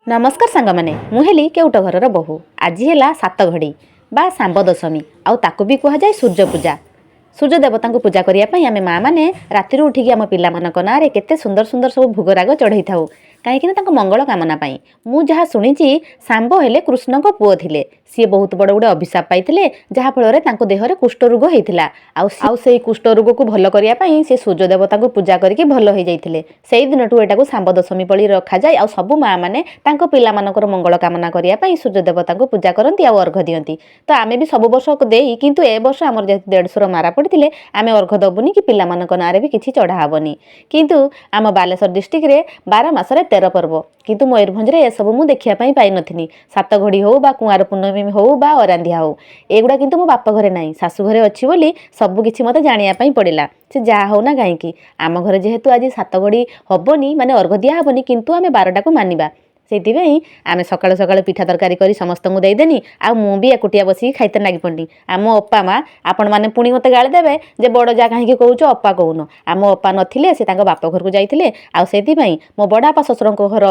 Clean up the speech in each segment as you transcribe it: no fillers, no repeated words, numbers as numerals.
नमस्कार सांग मैंने मुझे केउट घर बहु आज है सात घड़ी बा सांब दशमी आउ ताकू भी कह जाए सूर्य पूजा। सूर्य देवता को पूजा करने आम माँ मैंने राति उठिकी आम पिला ना केते सुंदर सुंदर सब भोगराग चढ़ई था कहीं मंगल कामना मु जहाँ शुणी सांब हेले कृष्ण को पुओ थिले सी बहुत बड़ गोटे अभिशाप पाई जहाँफल देहरे कुष्ठ रोग होता आउ से कुष्ठ रोग को भल करने से सूर्य देवता को पूजा करके भल हो जाते से दिन यहाँ सांब दशमी पड़ी रखा जाए आ सब माँ मैंने पिला मंगल कामना करने सूर्य देवता को पूजा करती अर्घ दियंती। तो आम भी सब वर्ष दे किंतु ए वर्ष आमर जेहेतु देढ़शुर मारा पड़ते आम अर्घ दबुनी कि पिला ना भी किसी चढ़ाबनी किंतु आम बालेश्वर डिस्ट्रिक्ट रे 12 मासरे 13 पर्व किंतु मयूरभंज रे सब मु देखिया पई पाई नथिनी। सात घड़ी हो बा कुआर पूर्णमी हो बा अरांधिया हो एगुड़ा किंतु मो बाप घरे नाही सासु घरे अच्छी बोली सब किछि मते जानिया पई पड़िला से जा हो ना कहीं आम घरे जेहेतु आज सात घड़ी हबनी माने अर्घ दिया हबनी किंतु आम 12टा को मानिबा से आम सकाल सकाल पिठा तरकारी कर समस्त को देदेनी आ मु भी एकुटिया बसिक खाइते लगी पड़ी। आम अपा माँ आपण मैंने पुणी मत गाड़ी देवे जे बड़ जा कहीं कौच अपा कौन आम अपा नथिले से बाप घर को जाइए आउ मो बड़ापा शशुर घर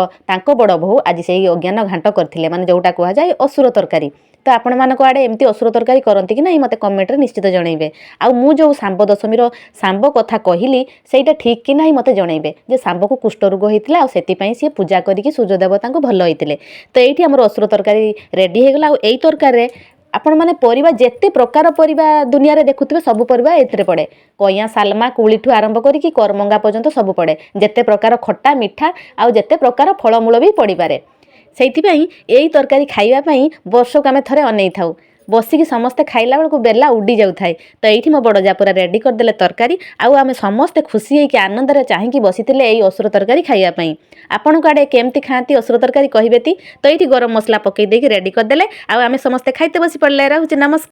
बड़ बोहू आज से अज्ञान घाट करते माने जोटा कह जाए असुर तरकारी। तो आपण मान आड़े एमती असुर तरकारी करती कि ना मत कमेंट निश्चित जनइबे। आउ मु जो सांब दशमीर सांब कथा कहली सेटा ठीक कि ना मत जनइबे जे सांब को कुष्ठ रोग होता आ से सी पूजा करके सूर्य देवता को भल होते। तो ये आम असुर तरकारी रेडी हो गला। यही तरकारी आपण मैंने परिबा जेते प्रकार परिबा दुनिया रे देखुथिबे सब परिबा एथरे पड़े कइया सालमा कुलीठू आरंभ करिकी करमंगा पर्यंत सब पड़े जेते प्रकार खट्टा मिठा आउ जेते प्रकार फलमूल भी पड़ी पारे। सेइथिपाई एई तरकारी खाइबा वर्षक आम थरे अनै थाउ बसिकी समस्ते खाइला बेलू बेला उड़ी जाऊ थाए। तो ये मो बड़ जा पूरा रेडी करदे तरकारी आउ आम समस्ते खुशी होकर आनंद चाहीकि बसी यही असुर तरकारी खाइबापी। आपण आड़े केमती खाती असुर तरकारी कहबेती। तो ये गरम मसला पकई देकी रेडी करदे आउ आम समस्ते खाइते बसी पड़े। रहुछि नमस्कार।